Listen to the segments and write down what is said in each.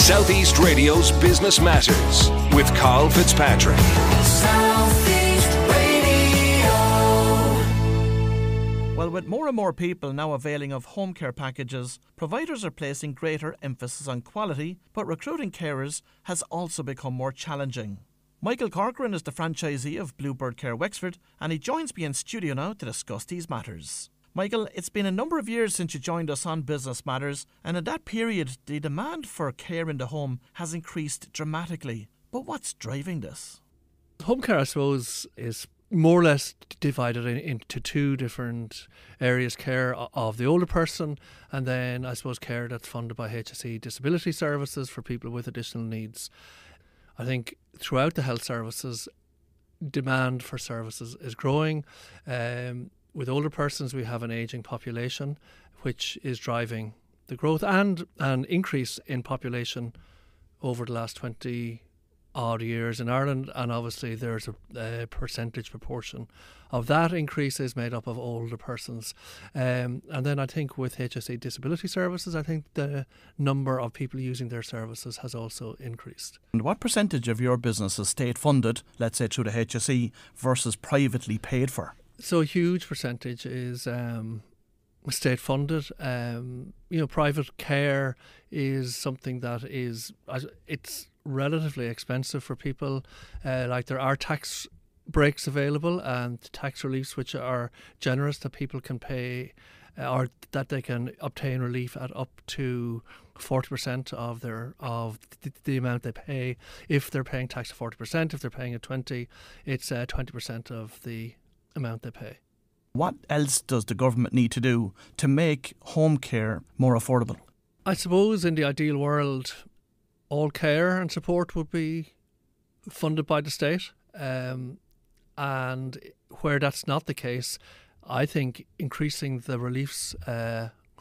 South East Radio's Business Matters with Karl Fitzpatrick. South East Radio. Well, with more and more people now availing of home care packages, providers are placing greater emphasis on quality, but recruiting carers has also become more challenging. Michael Corcoran is the franchisee of Bluebird Care Wexford, and he joins me in studio now to discuss these matters. Michael, it's been a number of years since you joined us on Business Matters, and in that period, the demand for care in the home has increased dramatically. But what's driving this? Home care, I suppose, is more or less divided into two different areas: care of the older person, and then I suppose care that's funded by HSE disability services for people with additional needs. I think throughout the health services, demand for services is growing. With older persons, we have an ageing population, which is driving the growth and an increase in population over the last 20 odd years in Ireland. And obviously there's a percentage proportion of that increase is made up of older persons. And then I think with HSE disability services, I think the number of people using their services has also increased. And what percentage of your business is state funded, let's say through the HSE, versus privately paid for? So a huge percentage is state funded. Private care is something that it's relatively expensive for people. Like there are tax breaks available and tax reliefs which are generous that people can pay, or that they can obtain relief at up to 40% of the amount they pay. If they're paying tax at 40%, if they're paying at 20%, it's 20% of the amount they pay. What else does the government need to do to make home care more affordable? I suppose in the ideal world, all care and support would be funded by the state. And where that's not the case, I think increasing the reliefs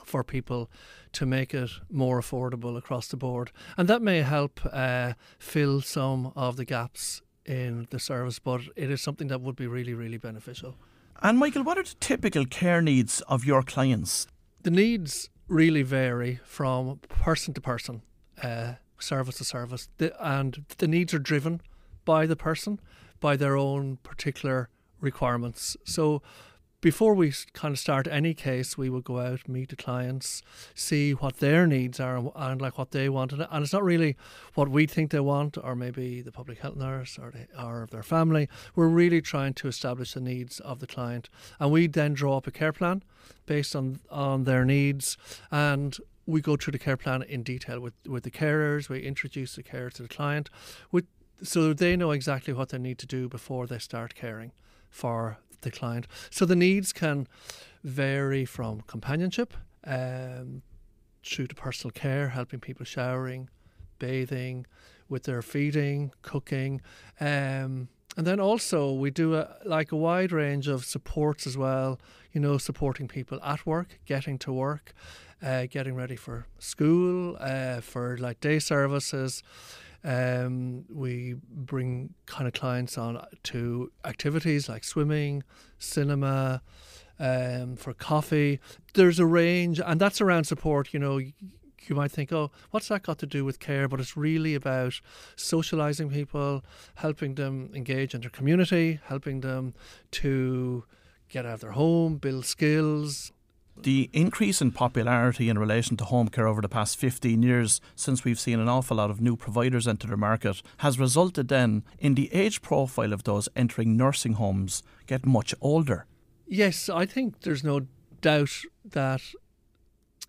for people to make it more affordable across the board. And that may help fill some of the gaps in the service, but it is something that would be really, really beneficial. And Michael, what are the typical care needs of your clients? The needs really vary from person to person, service to service, and the needs are driven by the person, by their own particular requirements. So before we kind of start any case, we would go out, meet the clients, see what their needs are and like what they want. And it's not really what we think they want, or maybe the public health nurse or their family. We're really trying to establish the needs of the client. And we then draw up a care plan based on their needs. And we go through the care plan in detail with the carers. We introduce the carers to the client so they know exactly what they need to do before they start caring for the client. So the needs can vary from companionship through to personal care, helping people showering, bathing, with their feeding, cooking, and then also we do a wide range of supports as well. Supporting people at work, getting to work, getting ready for school, for like day services. We bring kind of clients on to activities like swimming, cinema, for coffee. There's a range, and that's around support. You might think, oh, what's that got to do with care? But it's really about socialising people, helping them engage in their community, helping them to get out of their home, build skills. The increase in popularity in relation to home care over the past 15 years, since we've seen an awful lot of new providers enter the market, has resulted then in the age profile of those entering nursing homes get much older. Yes, I think there's no doubt that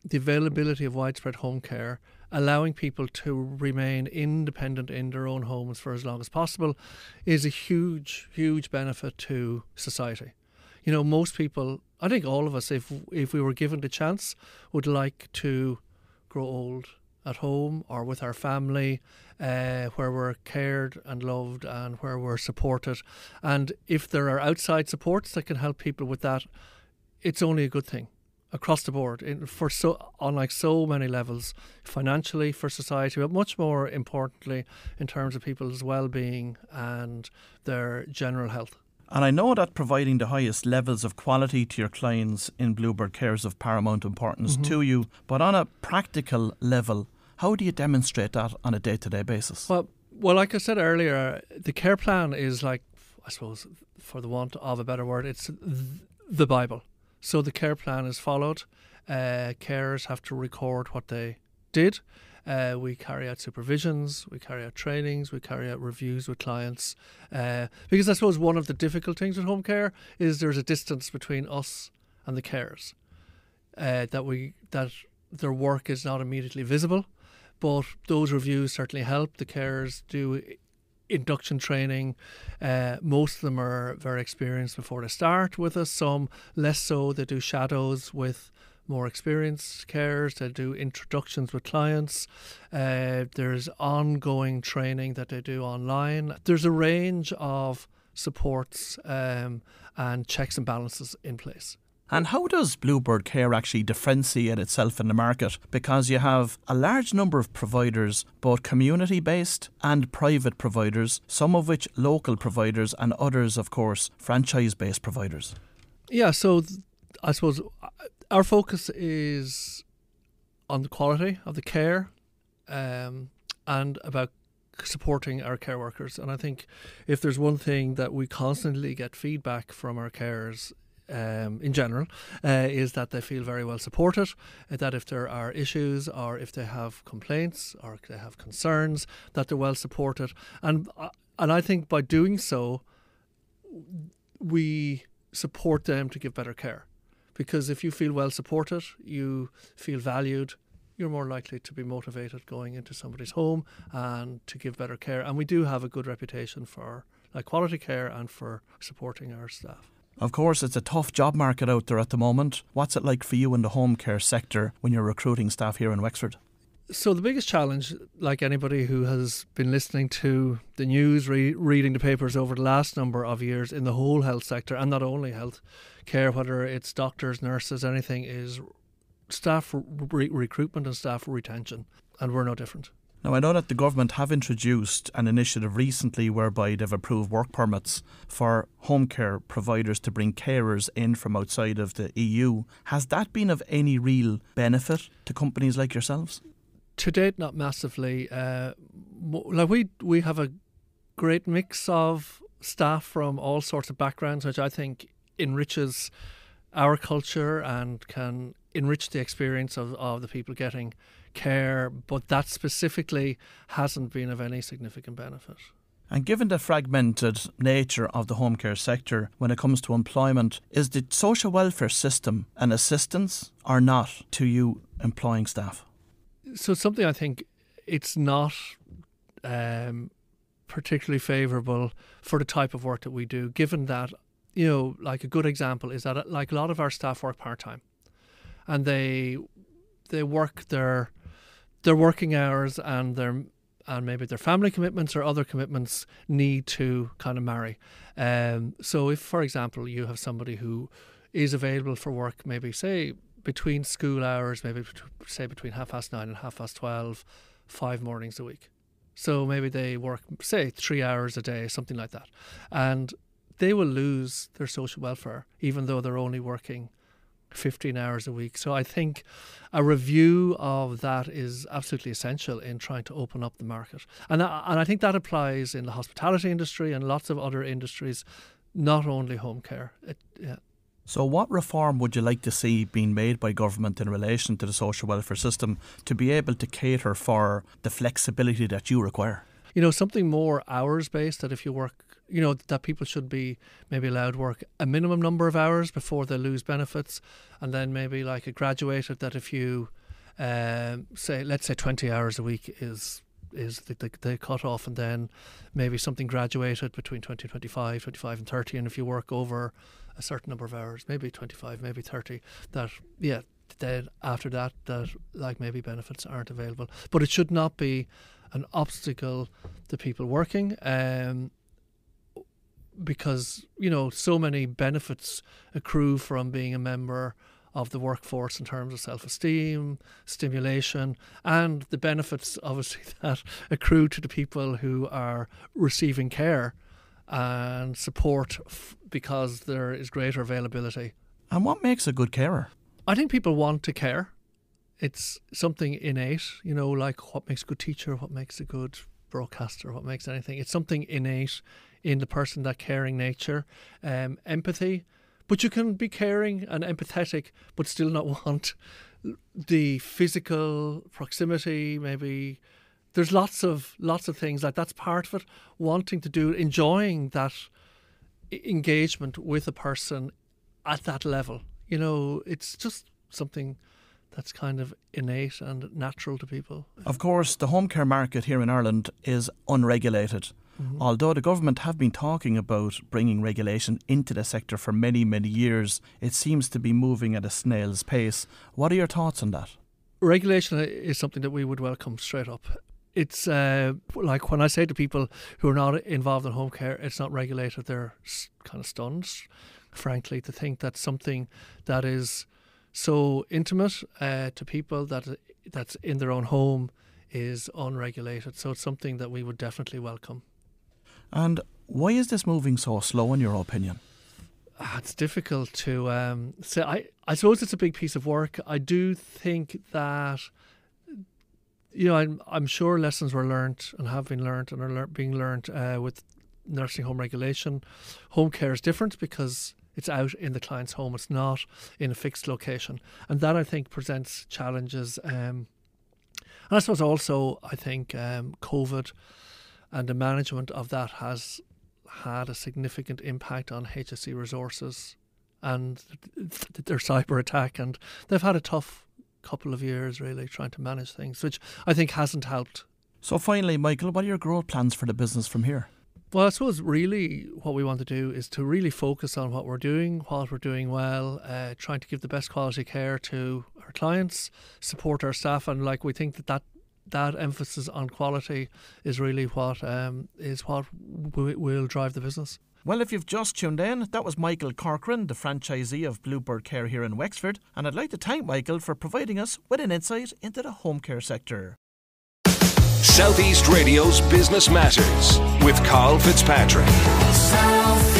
the availability of widespread home care, allowing people to remain independent in their own homes for as long as possible, is a huge, huge benefit to society. Most people, I think all of us, if we were given the chance, would like to grow old at home or with our family, where we're cared and loved and where we're supported. And if there are outside supports that can help people with that, it's only a good thing across the board, on so many levels, financially, for society, but much more importantly in terms of people's well-being and their general health. And I know that providing the highest levels of quality to your clients in Bluebird Care is of paramount importance to you, but on a practical level, How do you demonstrate that on a day-to-day basis? Well, like I said earlier, the care plan is like, I suppose, for the want of a better word, it's the Bible. So the care plan is followed. Carers have to record what they did. We carry out supervisions, we carry out trainings, we carry out reviews with clients. Because I suppose one of the difficult things with home care is there's a distance between us and the carers. That their work is not immediately visible, but those reviews certainly help. The carers do induction training. Most of them are very experienced before they start with us. Some less so. They do shadows with more experienced carers. They do introductions with clients. There's ongoing training that they do online. There's a range of supports and checks and balances in place. And how does Bluebird Care actually differentiate itself in the market? Because you have a large number of providers, both community-based and private providers, some of which local providers and others, of course, franchise-based providers. Yeah, so I suppose our focus is on the quality of the care and about supporting our care workers. And I think if there's one thing that we constantly get feedback from our carers in general, is that they feel very well supported, that if there are issues or if they have complaints or if they have concerns, that they're well supported. And I think by doing so, we support them to give better care. Because if you feel well supported, you feel valued, you're more likely to be motivated going into somebody's home and to give better care. And we do have a good reputation for quality care and for supporting our staff. Of course, it's a tough job market out there at the moment. What's it like for you in the home care sector when you're recruiting staff here in Wexford? So the biggest challenge, like anybody who has been listening to the news, reading the papers over the last number of years in the whole health sector, and not only health care, whether it's doctors, nurses, anything, is staff recruitment and staff retention. And we're no different. Now, I know that the government have introduced an initiative recently whereby they've approved work permits for home care providers to bring carers in from outside of the EU. Has that been of any real benefit to companies like yourselves? To date, not massively. We have a great mix of staff from all sorts of backgrounds, which I think enriches our culture and can enrich the experience of the people getting care, but that specifically hasn't been of any significant benefit. And given the fragmented nature of the home care sector when it comes to employment, is the social welfare system an assistance or not to you employing staff? So it's something I think it's not particularly favourable for the type of work that we do, given that, like a good example is that like a lot of our staff work part-time and they work their working hours and maybe their family commitments or other commitments need to kind of marry. So if, for example, you have somebody who is available for work, maybe say between school hours, maybe say between 9:30 and 12:30, 5 mornings a week. So maybe they work, say, 3 hours a day, something like that. And they will lose their social welfare, even though they're only working 15 hours a week. So I think a review of that is absolutely essential in trying to open up the market. And I think that applies in the hospitality industry and lots of other industries, not only home care. So what reform would you like to see being made by government in relation to the social welfare system to be able to cater for the flexibility that you require? Something more hours-based, that if you work, that people should be maybe allowed to work a minimum number of hours before they lose benefits. And then maybe like a graduated, that if you, let's say 20 hours a week is the cut off, and then maybe something graduated between 20 and 25 and 30. And if you work over a certain number of hours, maybe 25, maybe 30, then after that like maybe benefits aren't available. But it should not be an obstacle to people working, because so many benefits accrue from being a member of the workforce in terms of self-esteem, stimulation, and the benefits obviously that accrue to the people who are receiving care and support because there is greater availability. And what makes a good carer? I think people want to care. It's something innate, you know, like what makes a good teacher, what makes a good broadcaster, what makes anything. It's something innate in the person, that caring nature, empathy. But you can be caring and empathetic, but still not want the physical proximity. Maybe there's lots of things like that's part of it. Wanting to do, enjoying that engagement with a person at that level. You know, it's just something that's kind of innate and natural to people. Of course, the home care market here in Ireland is unregulated. Mm-hmm. Although the government have been talking about bringing regulation into the sector for many, many years, it seems to be moving at a snail's pace. What are your thoughts on that? Regulation is something that we would welcome straight up. It's like when I say to people who are not involved in home care, it's not regulated, they're kind of stunned, frankly, to think that something that is so intimate to people that's in their own home is unregulated. So it's something that we would definitely welcome. And why is this moving so slow, in your opinion? It's difficult to say. I suppose it's a big piece of work. I do think that, you know, I'm sure lessons were learnt and have been learnt and are being learnt with nursing home regulation. Home care is different because it's out in the client's home. It's not in a fixed location. And that, I think, presents challenges. And I suppose also, I think COVID and the management of that has had a significant impact on HSE resources and their cyber attack. And they've had a tough couple of years, really, trying to manage things, which I think hasn't helped. So finally, Michael, what are your growth plans for the business from here? Well, I suppose really what we want to do is to really focus on what we're doing well, trying to give the best quality care to our clients, support our staff, and like we think that emphasis on quality is really what will drive the business. Well, if you've just tuned in, that was Michael Corcoran, the franchisee of Bluebird Care here in Wexford, and I'd like to thank Michael for providing us with an insight into the home care sector. Southeast Radio's Business Matters with Karl Fitzpatrick. South